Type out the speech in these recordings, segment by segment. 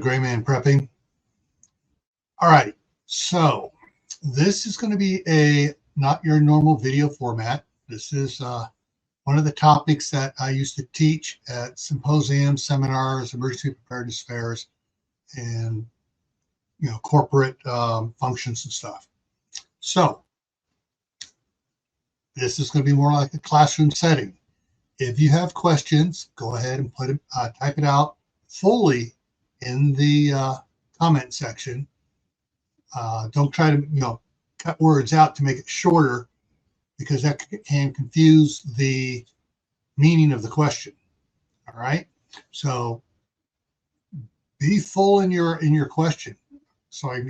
Grayman Prepping. All right, so this is going to be a not your normal video format. This is one of the topics that I used to teach at symposiums, seminars, emergency preparedness fairs, and corporate functions and stuff. So this is going to be more like a classroom setting. If you have questions, go ahead and put it, type it out fully in the comment section. Don't try to cut words out to make it shorter, because that can confuse the meaning of the question. All right, so be full in your question, so I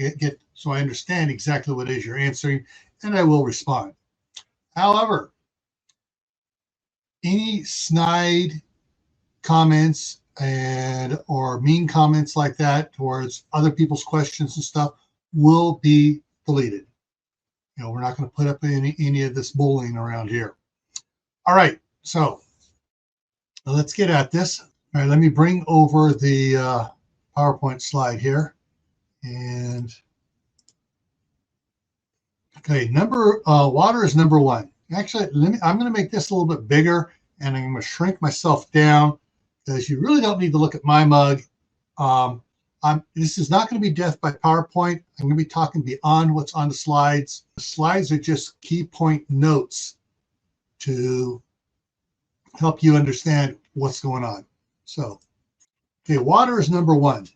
so I understand exactly what it is you're answering, and I will respond. However, any snide comments or mean comments like that towards other people's questions and stuff will be deleted. We're not going to put up any of this bullying around here. All right, so let's get at this. All right, let me bring over the PowerPoint slide here. And okay, water is number one. Actually, I'm going to make this a little bit bigger, and I'm going to shrink myself down, because you really don't need to look at my mug. This is not going to be death by PowerPoint. I'm going to be talking beyond what's on the slides. The slides are just key point notes to help you understand what's going on. So, okay, water is number one.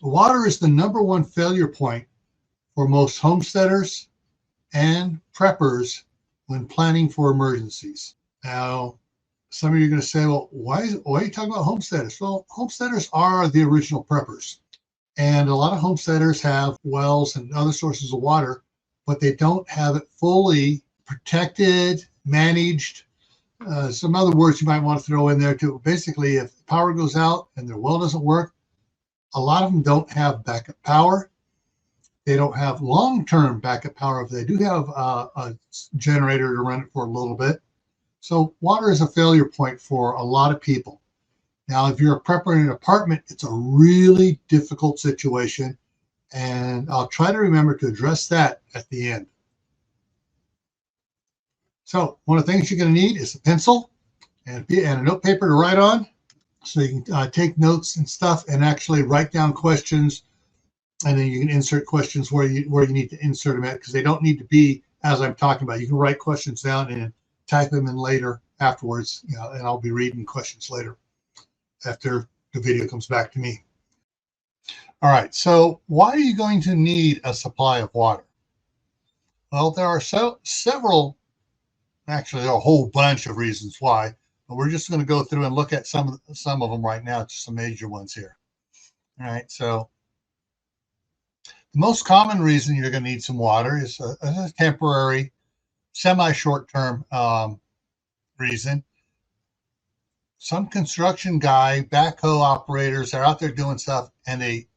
Water is the number one failure point for most homesteaders and preppers when planning for emergencies. Now, some of you are going to say, well, why are you talking about homesteaders? Well, homesteaders are the original preppers. And a lot of homesteaders have wells and other sources of water, but they don't have it fully protected, managed. Some other words you might want to throw in there too. Basically, if power goes out and their well doesn't work, a lot of them don't have backup power. They don't have long-term backup power. If they do have a generator to run it for a little bit. So water is a failure point for a lot of people. Now, if you're a prepper in an apartment, it's a really difficult situation. And I'll try to remember to address that at the end. So one of the things you're going to need is a pencil and a note paper to write on. So you can take notes and stuff and actually write down questions. And then you can insert questions where you need to insert them at, because they don't need to be as I'm talking about. You can write questions down and type them in later afterwards, and I'll be reading questions later after the video comes back to me. All right, so why are you going to need a supply of water? Well, there are several, actually there are a whole bunch of reasons why, but we're just going to go through and look at some of them right now, just some major ones here. All right, so the most common reason you're going to need some water is a temporary, semi-short-term reason. Some construction guy, backhoe operators are out there doing stuff, and they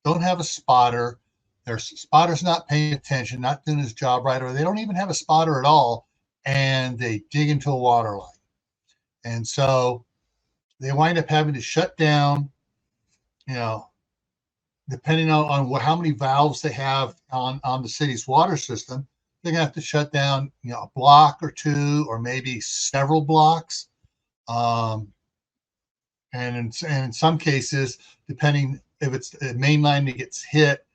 don't have a spotter. Their spotter's not paying attention, not doing his job right, or they don't even have a spotter at all, and they dig into a water line. And so they wind up having to shut down, depending on how many valves they have on the city's water system. They're going to have to shut down, a block or two, or maybe several blocks. And in some cases, depending if it's a main line that gets hit,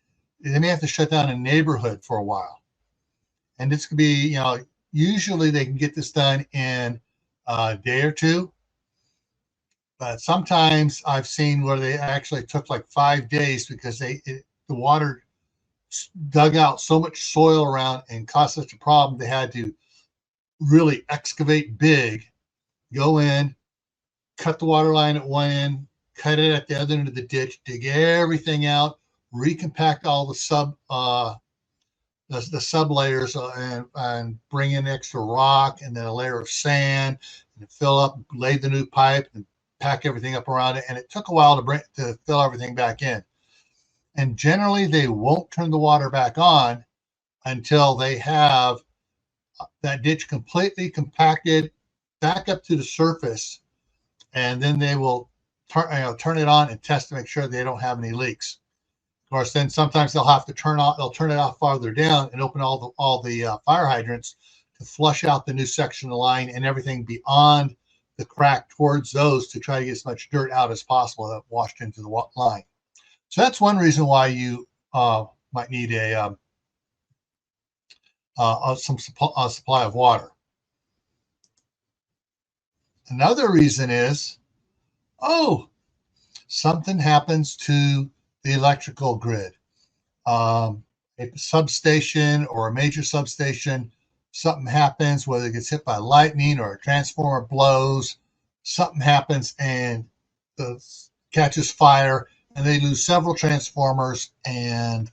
they may have to shut down a neighborhood for a while. And this could be, usually they can get this done in a day or two. But sometimes I've seen where they actually took like 5 days, because the water dug out so much soil around and caused such a problem. They had to really excavate big, go in, cut the water line at one end, cut it at the other end of the ditch, dig everything out, recompact all the sub layers, and bring in extra rock and then a layer of sand, and fill up, lay the new pipe, and pack everything up around it. And it took a while to fill everything back in. And generally, they won't turn the water back on until they have that ditch completely compacted back up to the surface. And then they will turn it on and test to make sure they don't have any leaks. Of course, then sometimes they'll turn it off farther down and open all the fire hydrants to flush out the new section of the line and everything beyond the crack towards those to try to get as much dirt out as possible that washed into the line. So that's one reason why you might need some supply of water. Another reason is, something happens to the electrical grid. A substation or a major substation, something happens, whether it gets hit by lightning or a transformer blows, something happens and catches fire, and they lose several transformers, and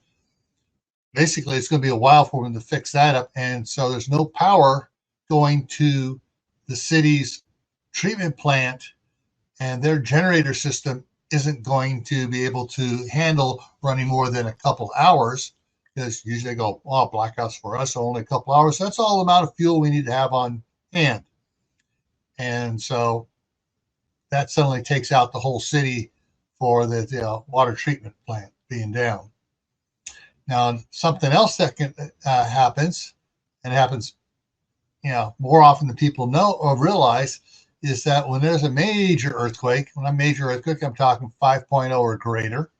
basically it's going to be a while for them to fix that up. And so there's no power going to the city's treatment plant, and their generator system isn't going to be able to handle running more than a couple hours, because usually they go, blackouts for us are only a couple hours. That's all the amount of fuel we need to have on hand. And so that suddenly takes out the whole city for the water treatment plant being down. Now, something else that can happens, and it happens more often than people know or realize, is that when there's a major earthquake, when I'm major earthquake, I'm talking 5.0 or greater,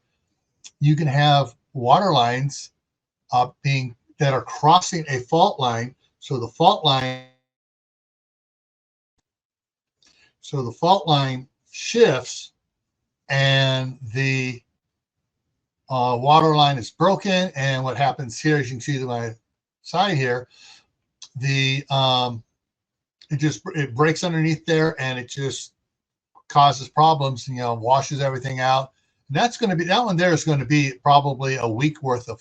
you can have water lines that are crossing a fault line. So the fault line shifts, and the water line is broken. And what happens here, as you can see to my side here, it breaks underneath there, and it just causes problems, washes everything out. And that one there is going to be probably a week worth of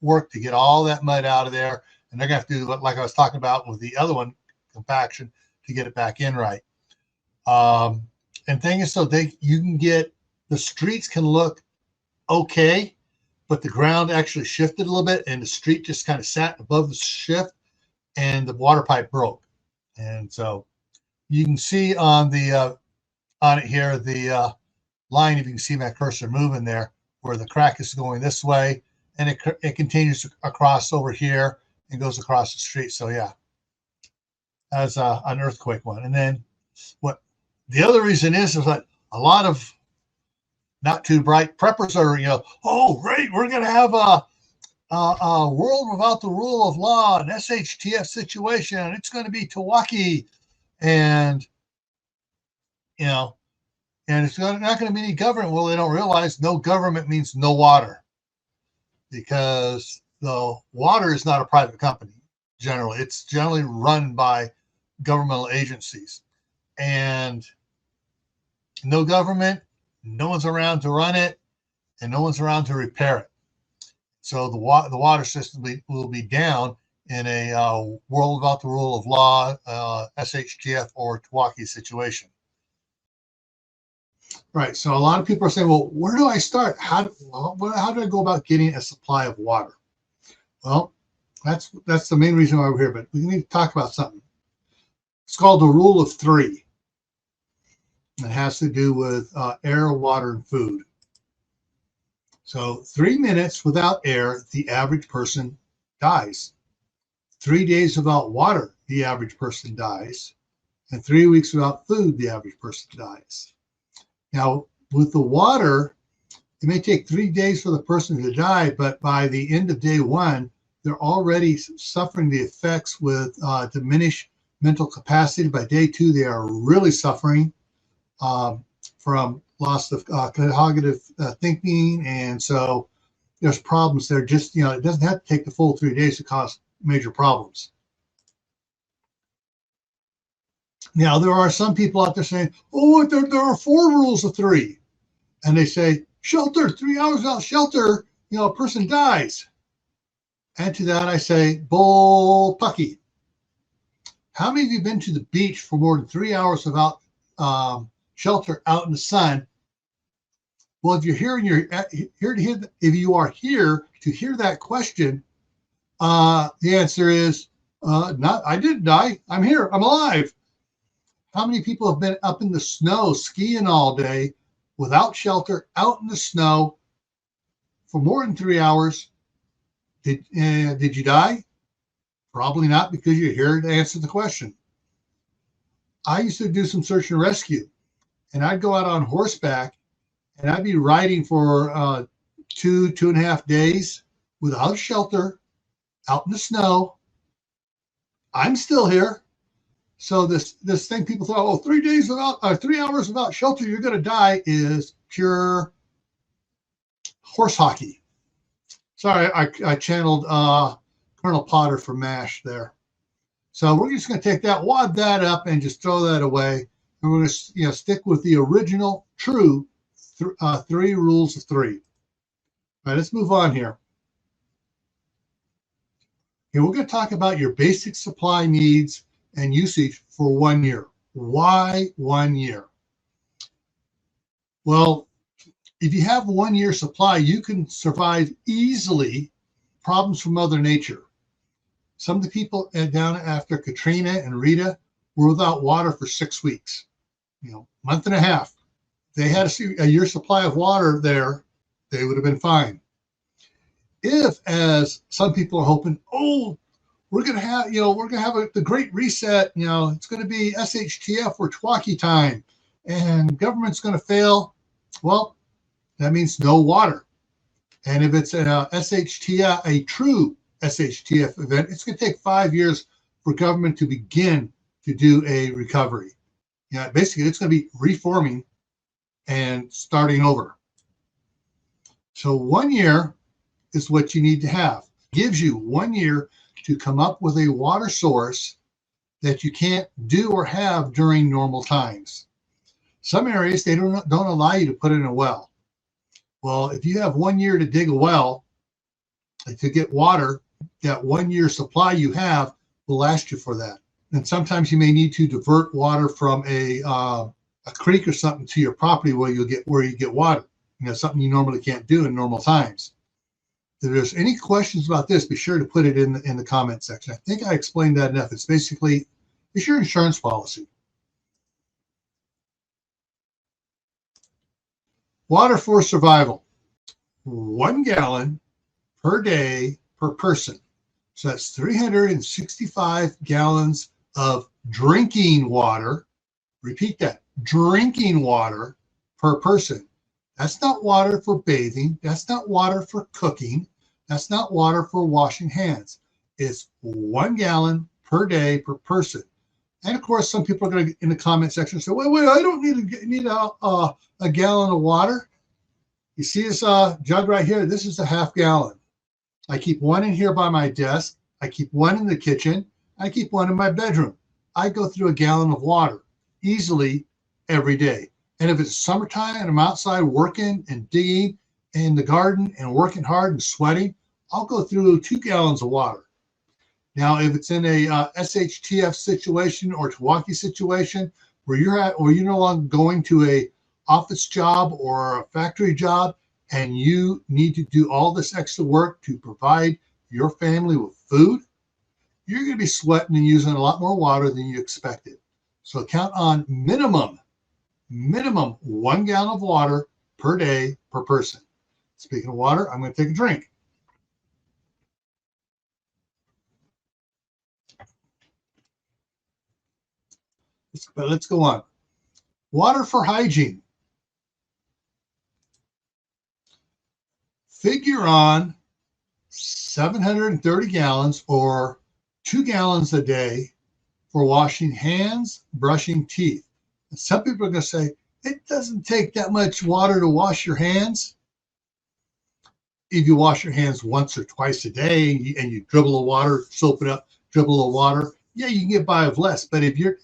work to get all that mud out of there. And they're going to have to do, like I was talking about with the other one, compaction, to get it back in right. And thing is, you can get, the streets can look okay, but the ground actually shifted a little bit, and the street just kind of sat above the shift, and the water pipe broke. And so you can see on it here, the line, if you can see my cursor moving there, where the crack is going this way, and it continues across over here and goes across the street. So yeah, that's an earthquake one. And then what the other reason is that a lot of not too bright preppers are, great, we're going to have a world without the rule of law, an SHTF situation, and it's going to be Milwaukee, and and it's not going to be any government. Well, they don't realize no government means no water, because the water is not a private company. Generally, it's generally run by governmental agencies, and no government, no one's around to run it, and no one's around to repair it. So the water system will be down in a world without the rule of law, SHTF or Milwaukee situation. Right. So a lot of people are saying, well, where do I start? How do I go about getting a supply of water? Well, that's the main reason why we're here, but we need to talk about something. It's called the rule of three. It has to do with air, water, and food. So 3 minutes without air, the average person dies. 3 days without water, the average person dies. And 3 weeks without food, the average person dies. Now, with the water, it may take 3 days for the person to die, but by the end of day one, they're already suffering the effects with diminished mental capacity. By day two, they are really suffering from loss of cognitive thinking. And so there's problems there. Just, it doesn't have to take the full 3 days to cause major problems. Now, there are some people out there saying, there are 4 rules of 3. And they say, shelter, 3 hours without shelter, a person dies. And to that, I say, bull pucky. How many of you have been to the beach for more than 3 hours without shelter out in the sun? Well, if you're here and if you are here to hear that question, the answer is I didn't die. I'm here. I'm alive. How many people have been up in the snow skiing all day without shelter, out in the snow for more than 3 hours. Did you die? Probably not, because you're here to answer the question. I used to do some search and rescue, and I'd go out on horseback, and I'd be riding for 2.5 days without shelter, out in the snow. I'm still here. So this thing people thought, oh, 3 days without, 3 hours without shelter, you're going to die, is pure horse hockey. Sorry, I channeled Colonel Potter from MASH there. So we're just going to take that, wad that up, and just throw that away. And we're going to stick with the original, true 3 rules of 3. All right, let's move on here. Okay, we're going to talk about your basic supply needs and usage for 1 year. Why 1 year? Well, if you have 1 year supply, you can survive easily problems from Mother Nature. Some of the people down after Katrina and Rita were without water for 6 weeks, month and a half. They had a year supply of water there, they would have been fine. If, as some people are hoping, we're going to have, the Great Reset, it's going to be SHTF or Twaki time, and government's going to fail. Well, that means no water. And if it's an SHTF, a true SHTF event, it's going to take 5 years for government to begin to do a recovery. Basically, it's going to be reforming and starting over. So 1 year is what you need to have. It gives you 1 year to come up with a water source that you can't do or have during normal times. Some areas, they don't allow you to put in a well. Well, if you have 1 year to dig a well to get water, that 1 year supply you have will last you for that. And sometimes you may need to divert water from a creek or something to your property where you get water. Something you normally can't do in normal times. If there's any questions about this, be sure to put it in the comment section. I think I explained that enough. It's basically, it's your insurance policy. Water for survival. 1 gallon per day per person. So that's 365 gallons of drinking water. Repeat that, drinking water per person. That's not water for bathing. That's not water for cooking. That's not water for washing hands. It's 1 gallon per day per person. And of course, some people are going to, in the comment section, say, wait, I don't need a gallon of water. You see this jug right here? This is a half gallon. I keep one in here by my desk. I keep one in the kitchen. I keep one in my bedroom. I go through a gallon of water easily every day. And if it's summertime and I'm outside working and digging in the garden and working hard and sweating, I'll go through 2 gallons of water. Now, if it's in a SHTF situation or Twaki situation where you're no longer going to a office job or a factory job and you need to do all this extra work to provide your family with food, you're going to be sweating and using a lot more water than you expected. So count on minimum 1 gallon of water per day per person. Speaking of water, I'm going to take a drink. Let's go on. Water for hygiene. Figure on 730 gallons or 2 gallons a day for washing hands, brushing teeth. And some people are going to say, it doesn't take that much water to wash your hands. If you wash your hands once or twice a day and you dribble of water, soap it up, dribble of water, yeah, you can get by with less. But if you're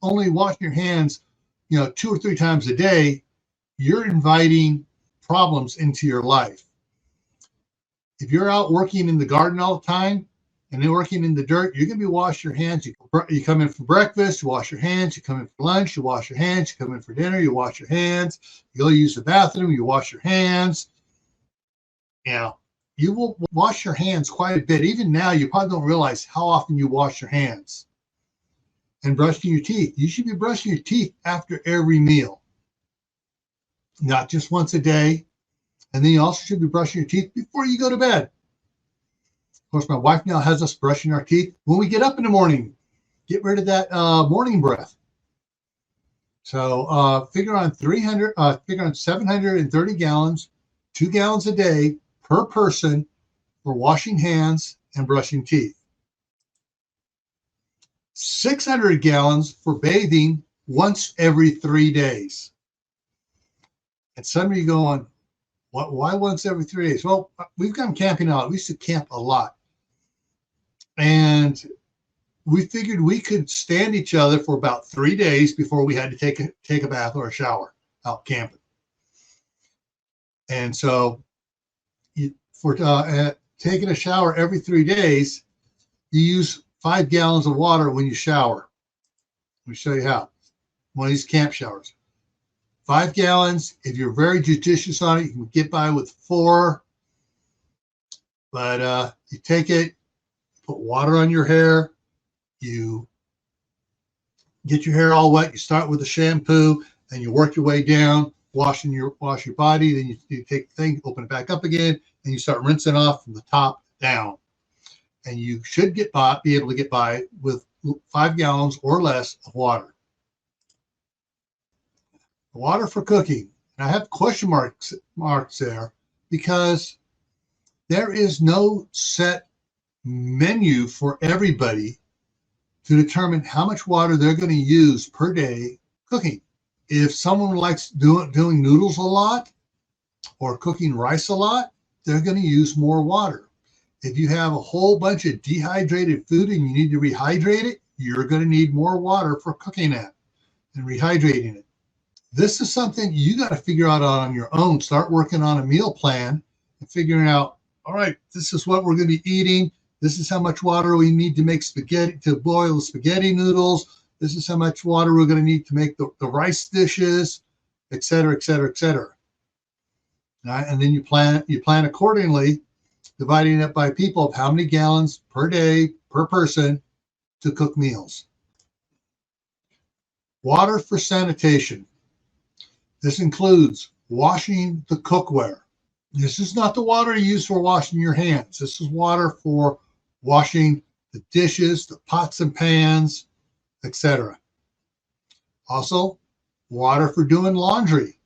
only washing your hands, 2 or 3 times a day, you're inviting problems into your life. If you're out working in the garden all the time and then working in the dirt, you're going to be washing your hands. You come in for breakfast, you wash your hands. You come in for lunch, you wash your hands. You come in for dinner, you wash your hands. You go use the bathroom, you wash your hands. You will wash your hands quite a bit. Even now, you probably don't realize how often you wash your hands. And brushing your teeth. You should be brushing your teeth after every meal. not just once a day. And then you also should be brushing your teeth before you go to bed. Of course, my wife now has us brushing our teeth when we get up in the morning. Get rid of that morning breath. So figure on 730 gallons, 2 gallons a day per person for washing hands and brushing teeth. 600 gallons for bathing once every 3 days. And some of you going, why once every 3 days? Well, we've gone camping out. We used to camp a lot. And we figured we could stand each other for about 3 days before we had to take a bath or a shower out camping. And so for taking a shower every 3 days, you use 5 gallons of water when you shower. Let me show you how. One of these camp showers. 5 gallons. If you're very judicious on it, you can get by with 4. But you take it, put water on your hair, you get your hair all wet, you start with the shampoo, and you work your way down, wash your body, then you take the thing, open it back up again, and you start rinsing off from the top down. And you should be able to get by with 5 gallons or less of water. Water for cooking. And I have question marks there because there is no set menu for everybody to determine how much water they're going to use per day cooking. If someone likes doing noodles a lot or cooking rice a lot, they're going to use more water. If you have a whole bunch of dehydrated food and you need to rehydrate it, you're going to need more water for cooking that and rehydrating it. This is something you got to figure out on your own. Start working on a meal plan and figuring out, all right, this is what we're going to be eating. This is how much water we need to make spaghetti, to boil the spaghetti noodles. This is how much water we're going to need to make the rice dishes, et cetera, et cetera, et cetera. Right? And then you plan accordingly, dividing it by people of how many gallons per day per person to cook meals. Water for sanitation. This includes washing the cookware. This is not the water you use for washing your hands. This is water for washing the dishes, the pots and pans, etc. Also, water for doing laundry,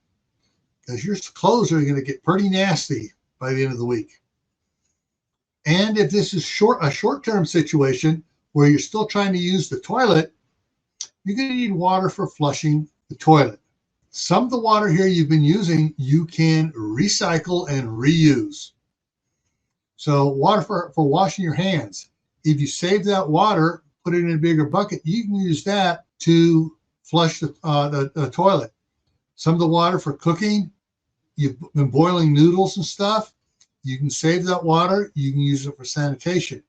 because your clothes are going to get pretty nasty by the end of the week. And if this is a short-term situation where you're still trying to use the toilet, you're going to need water for flushing the toilet. Some of the water here you've been using, you can recycle and reuse. So water for washing your hands. If you save that water, put it in a bigger bucket, you can use that to flush the toilet. Some of the water for cooking, you've been boiling noodles and stuff, you can save that water. You can use it for sanitation.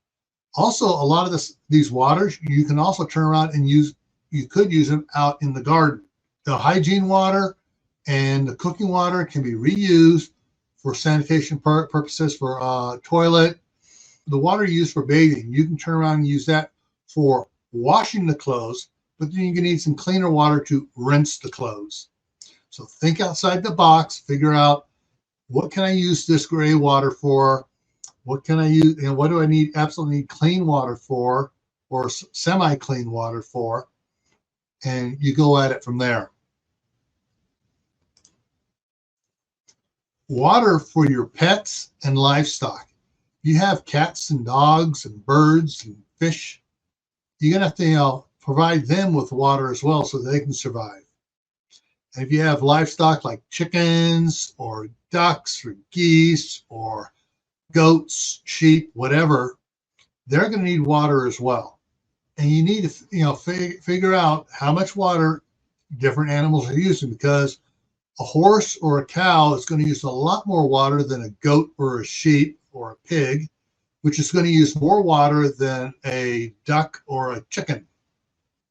Also, a lot of these waters, you can also turn around and you could use them out in the garden. The hygiene water and the cooking water can be reused for sanitation purposes, for toilet. The water used for bathing, you can turn around and use that for washing the clothes, but then you can need some cleaner water to rinse the clothes. So think outside the box, figure out, what can I use this gray water for? What can I use? And what do I absolutely need clean water for, or semi-clean water for? And you go at it from there. Water for your pets and livestock. You have cats and dogs and birds and fish. You're going to have to provide them with water as well so they can survive. And if you have livestock like chickens or ducks or geese or goats, sheep, whatever, they're going to need water as well. And you need to figure out how much water different animals are using, because a horse or a cow is going to use a lot more water than a goat or a sheep or a pig, which is going to use more water than a duck or a chicken.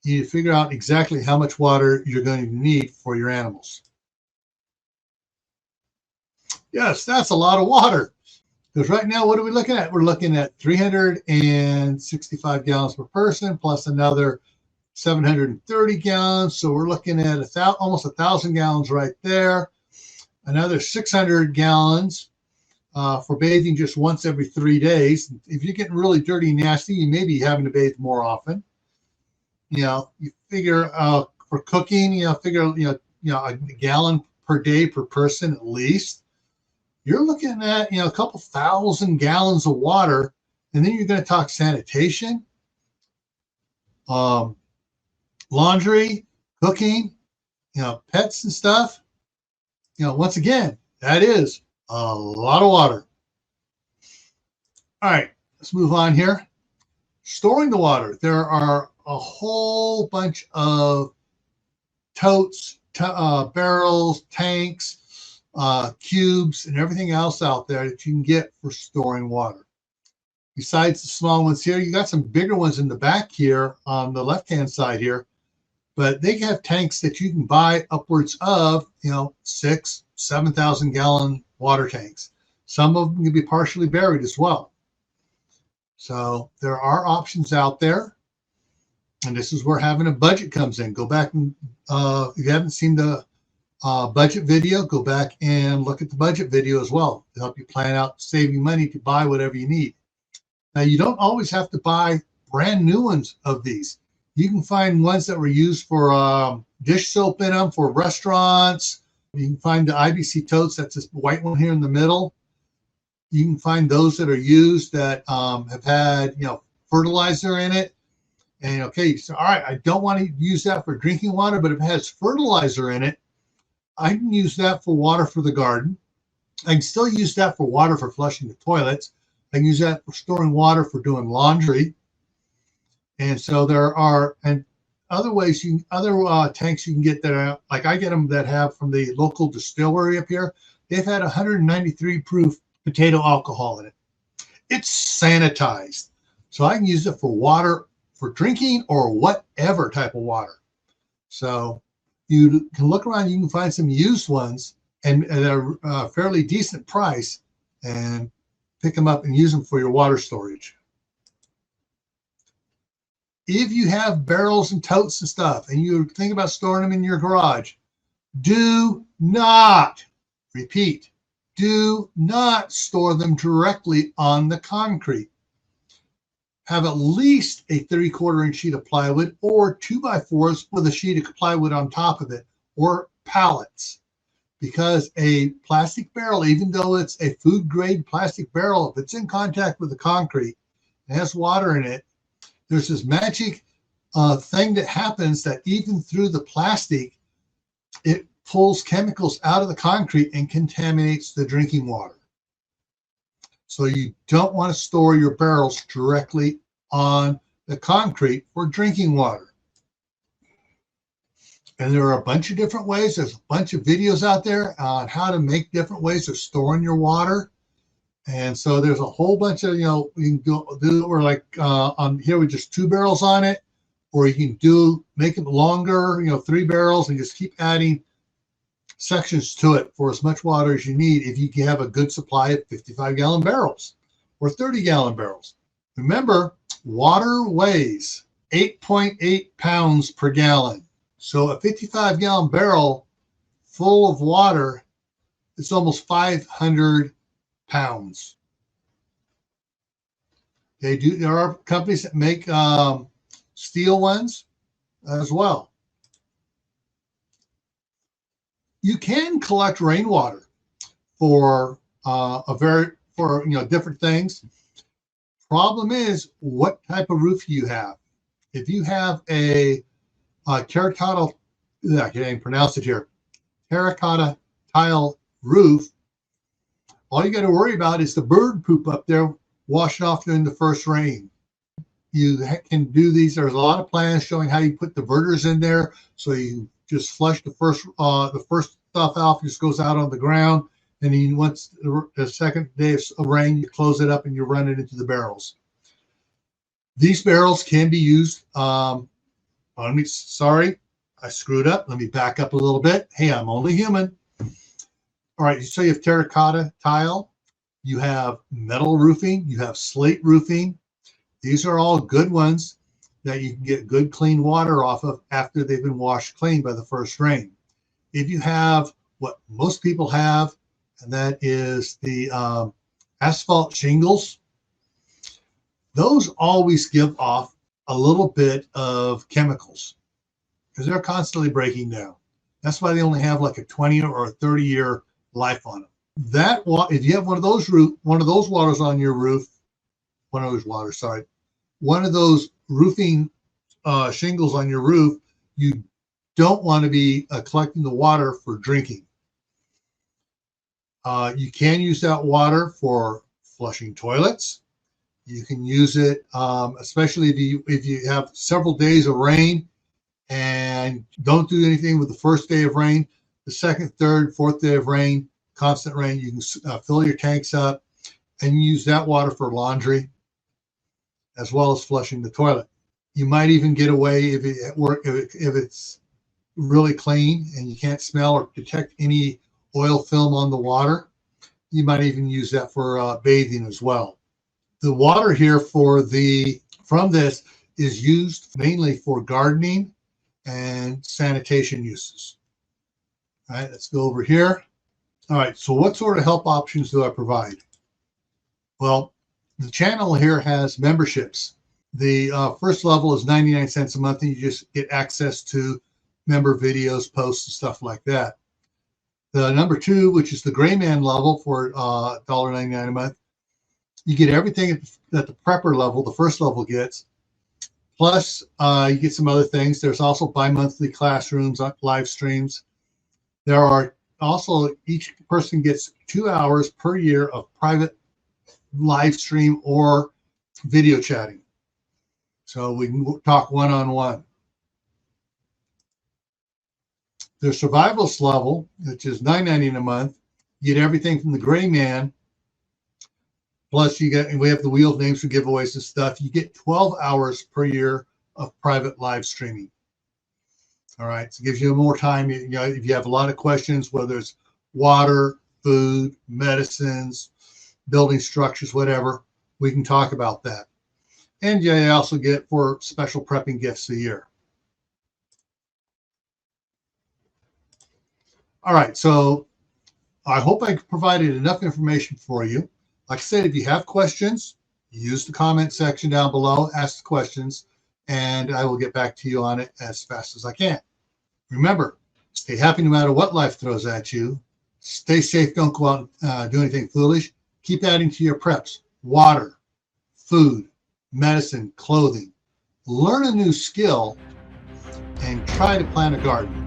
You need to figure out exactly how much water you're going to need for your animals. Yes, that's a lot of water. Because right now, what are we looking at? We're looking at 365 gallons per person plus another 730 gallons. So we're looking at almost 1,000 gallons right there. another 600 gallons for bathing just once every 3 days. If you're getting really dirty and nasty, you may be having to bathe more often. You figure for cooking, figure a gallon per day per person at least. You're looking at a couple thousand gallons of water, and then you're going to talk sanitation, laundry, cooking, pets and stuff. Once again, that is a lot of water. All right, let's move on here. Storing the water. There are a whole bunch of totes, barrels, tanks, cubes, and everything else out there that you can get for storing water. Besides the small ones here, you got some bigger ones in the back here on the left-hand side here, but they have tanks that you can buy upwards of, 6,000, 7,000 gallon water tanks. Some of them can be partially buried as well. So there are options out there. And this is where having a budget comes in. Go back and if you haven't seen the budget video, go back and look at the budget video as well to help you plan out saving money to buy whatever you need. Now, you don't always have to buy brand new ones of these. You can find ones that were used for dish soap in them for restaurants. You can find the IBC totes. That's this white one here in the middle. You can find those that are used that have had, fertilizer in it. And okay, so all right, I don't want to use that for drinking water, but if it has fertilizer in it, I can use that for water for the garden. I can still use that for water for flushing the toilets. I can use that for storing water for doing laundry. And so there are other ways other tanks you can get that are, like I get them that have from the local distillery up here. They've had 193 proof potato alcohol in it. It's sanitized. So I can use it for water, for drinking, or whatever type of water. So you can look around, you can find some used ones and they're a fairly decent price, and pick them up and use them for your water storage. If you have barrels and totes and stuff and you think about storing them in your garage, do not, repeat, do not store them directly on the concrete. Have at least a 3/4 inch sheet of plywood or 2x4s with a sheet of plywood on top of it, or pallets. Because a plastic barrel, even though it's a food grade plastic barrel, if it's in contact with the concrete and has water in it, there's this magic thing that happens that even through the plastic, it pulls chemicals out of the concrete and contaminates the drinking water. So you don't want to store your barrels directly on the concrete for drinking water. And there are a bunch of different ways. There's a bunch of videos out there on how to make different ways of storing your water. And so there's a whole bunch of, you can do or like on here with just 2 barrels on it, or you can make it longer, 3 barrels, and just keep adding sections to it for as much water as you need if you can have a good supply of 55-gallon barrels or 30-gallon barrels. Remember, water weighs 8.8 pounds per gallon. So a 55-gallon barrel full of water is almost 500 pounds. There are companies that make steel ones as well. You can collect rainwater for different things. Problem is, what type of roof you have. If you have a terracotta, I can't even pronounce it here, terracotta tile roof, all you got to worry about is the bird poop up there washing off during the first rain. You can do these. There's a lot of plans showing how you put diverters in there, so you just flush the first stuff off, just goes out on the ground, and then once the second day of rain, you close it up and you run it into the barrels. These barrels can be used. Sorry, I screwed up. Let me back up a little bit. Hey, I'm only human. All right, so you have terracotta tile, you have metal roofing, you have slate roofing. These are all good ones that you can get good clean water off of after they've been washed clean by the first rain. If you have what most people have, and that is the asphalt shingles. Those always give off a little bit of chemicals because they're constantly breaking down. That's why they only have like a 20 or a 30-year life on them. That if you have one of those waters on your roof, one of those roofing shingles on your roof, you don't want to be collecting the water for drinking. You can use that water for flushing toilets. You can use it, especially if you have several days of rain and don't do anything with the first day of rain. The second, third, fourth day of rain, constant rain, you can fill your tanks up and use that water for laundry as well as flushing the toilet. You might even get away if it's really clean and you can't smell or detect any oil film on the water. You might even use that for bathing as well. The water here from this is used mainly for gardening and sanitation uses. All right, let's go over here. All right, so what sort of help options do I provide? Well, the channel here has memberships. The first level is 99 cents a month, and you just get access to member videos, posts, and stuff like that. The number 2, which is the gray man level for $1.99 a month, you get everything that the prepper level, the first level, gets. Plus, you get some other things. There's also bi-monthly classrooms, live streams. There are also, each person gets 2 hours per year of private live stream or video chatting. So we can talk one-on-one. The Survivalist level, which is $9.99 a month, you get everything from the gray man. Plus, we have the wheel of names for giveaways and stuff. You get 12 hours per year of private live streaming. All right, so it gives you more time. If you have a lot of questions, whether it's water, food, medicines, building structures, whatever, we can talk about that. And you also get 4 special prepping gifts a year. All right, so I hope I provided enough information for you. Like I said, if you have questions, use the comment section down below, ask the questions, and I will get back to you on it as fast as I can. Remember, stay happy no matter what life throws at you. Stay safe, don't go out and do anything foolish. Keep adding to your preps: water, food, medicine, clothing. Learn a new skill and try to plant a garden.